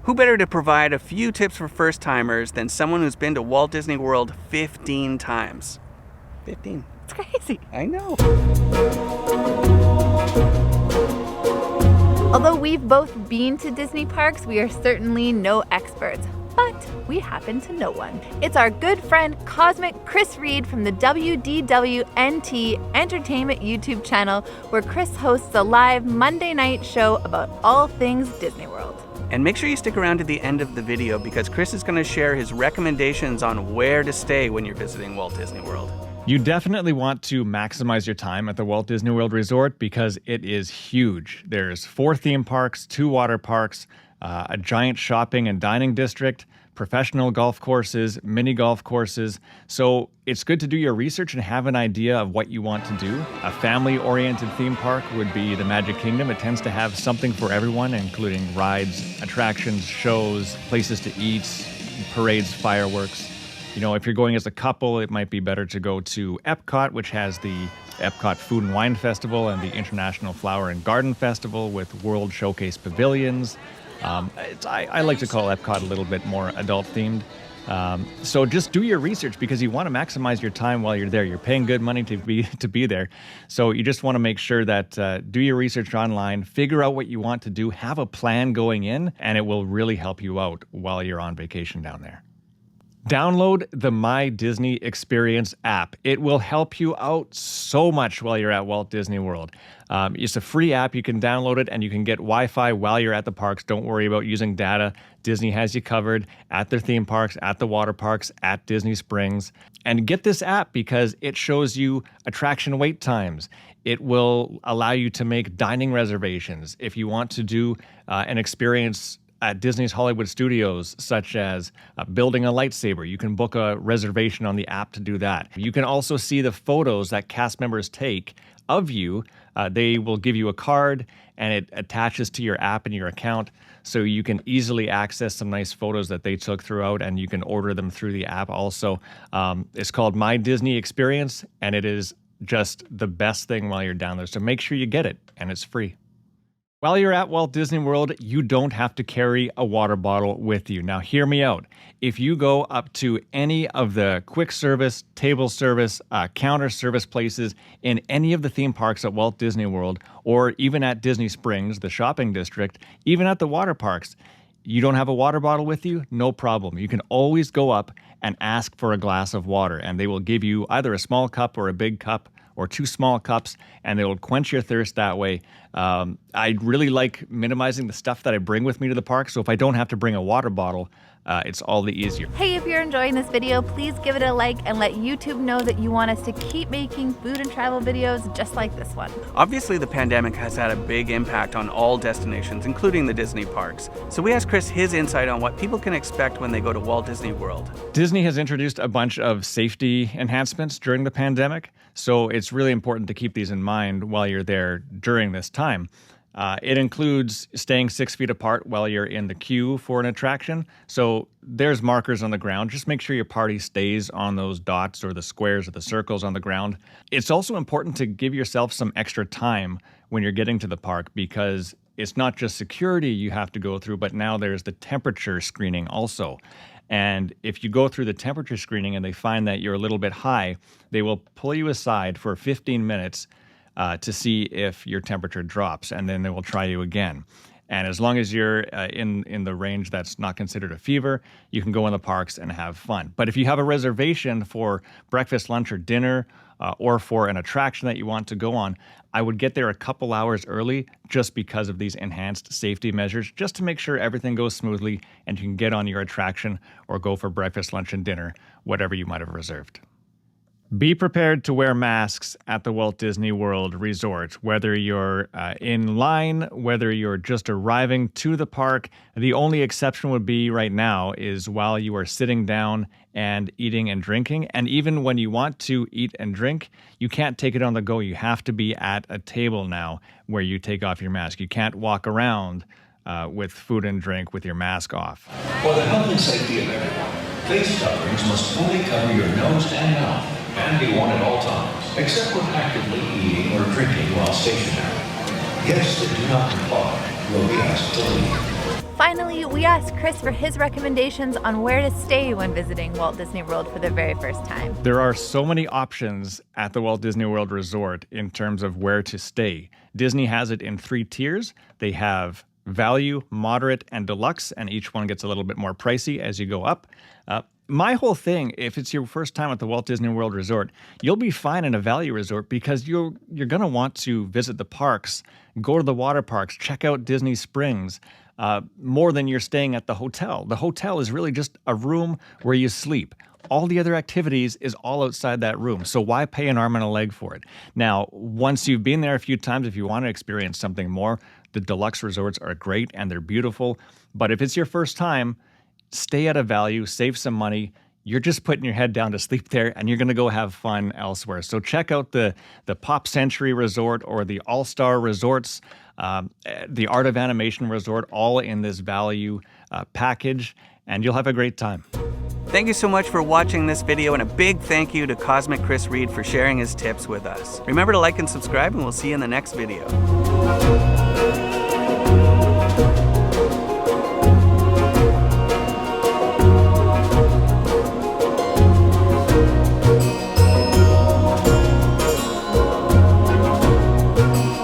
Who better to provide a few tips for first-timers than someone who's been to Walt Disney World 15 times? 15. It's crazy. I know. Although we've both been to Disney parks, we are certainly no experts. But we happen to know one. It's our good friend Cosmic Chris Reid from the WDWNT Entertainment YouTube channel, where Chris hosts a live Monday night show about all things Disney World. And make sure you stick around to the end of the video because Chris is going to share his recommendations on where to stay when you're visiting Walt Disney World. You definitely want to maximize your time at the Walt Disney World Resort because it is huge. There's 4 theme parks, 2 water parks, a giant shopping and dining district, professional golf courses, mini golf courses. So it's good to do your research and have an idea of what you want to do. A family-oriented theme park would be the Magic Kingdom. It tends to have something for everyone, including rides, attractions, shows, places to eat, parades, fireworks. You know, if you're going as a couple, it might be better to go to Epcot, which has the Epcot Food and Wine Festival and the International Flower and Garden Festival with World Showcase pavilions. I like to call Epcot a little bit more adult-themed. So just do your research because you want to maximize your time while you're there. You're paying good money to be there. So you just want to make sure that do your research online, figure out what you want to do, have a plan going in, and it will really help you out while you're on vacation down there. Download the My Disney Experience app. It will help you out so much while you're at Walt Disney World. It's a free app. You can download it and you can get Wi-Fi while you're at the parks. Don't worry about using data. Disney has you covered at their theme parks, at the water parks, at Disney Springs. And get this app because it shows you attraction wait times. It will allow you to make dining reservations. If you want to do an experience at Disney's Hollywood Studios, such as building a lightsaber, you can book a reservation on the app to do that. You can also see the photos that cast members take of you. They will give you a card and it attaches to your app and your account, so you can easily access some nice photos that they took throughout, and you can order them through the app also. It's called My Disney Experience, and it is just the best thing while you're down there. So make sure you get it, and it's free. While you're at Walt Disney World, you don't have to carry a water bottle with you. Now, hear me out. If you go up to any of the quick service, table service, counter service places in any of the theme parks at Walt Disney World, or even at Disney Springs, the shopping district, even at the water parks, you don't have a water bottle with you? No problem. You can always go up and ask for a glass of water, and they will give you either a small cup or a big cup, or 2 small cups, and they will quench your thirst that way. I really like minimizing the stuff that I bring with me to the park, so if I don't have to bring a water bottle, it's all the easier. Hey, if you're enjoying this video, please give it a like and let YouTube know that you want us to keep making food and travel videos just like this one. Obviously, the pandemic has had a big impact on all destinations, including the Disney parks. So we asked Chris his insight on what people can expect when they go to Walt Disney World. Disney has introduced a bunch of safety enhancements during the pandemic, so it's really important to keep these in mind while you're there during this time. It includes staying 6 feet apart while you're in the queue for an attraction. So there's markers on the ground. Just make sure your party stays on those dots or the squares or the circles on the ground. It's also important to give yourself some extra time when you're getting to the park because it's not just security you have to go through, but now there's the temperature screening also. And if you go through the temperature screening and they find that you're a little bit high, they will pull you aside for 15 minutes to see if your temperature drops, and then they will try you again. And as long as you're in the range that's not considered a fever, you can go in the parks and have fun. But if you have a reservation for breakfast, lunch, or dinner, or for an attraction that you want to go on, I would get there a couple hours early just because of these enhanced safety measures, just to make sure everything goes smoothly and you can get on your attraction or go for breakfast, lunch, and dinner, whatever you might have reserved. Be prepared to wear masks at the Walt Disney World Resort, whether you're in line, whether you're just arriving to the park. The only exception would be right now is while you are sitting down and eating and drinking. And even when you want to eat and drink, you can't take it on the go. You have to be at a table now where you take off your mask. You can't walk around with food and drink with your mask off. For the health and safety of everyone, face coverings must fully cover your nose and mouth and be worn at all times, except when actively eating or drinking while stationary. Guests that do not comply will be asked to leave. Finally, we asked Chris for his recommendations on where to stay when visiting Walt Disney World for the very first time. There are so many options at the Walt Disney World Resort in terms of where to stay. Disney has it in 3 tiers. They have value, moderate, and deluxe, and each one gets a little bit more pricey as you go up. My whole thing, if it's your first time at the Walt Disney World Resort, you'll be fine in a value resort because you're going to want to visit the parks, go to the water parks, check out Disney Springs, more than you're staying at the hotel. The hotel is really just a room where you sleep. All the other activities is all outside that room. So why pay an arm and a leg for it? Now, once you've been there a few times, if you want to experience something more, the deluxe resorts are great and they're beautiful. But if it's your first time, stay at a value, save some money. You're just putting your head down to sleep there and you're going to go have fun elsewhere. So check out the Pop Century Resort or the All-Star Resorts, the Art of Animation Resort, all in this value package, and you'll have a great time. Thank you so much for watching this video, and a big thank you to Cosmic Chris Reid for sharing his tips with us. Remember to like and subscribe, and we'll see you in the next video.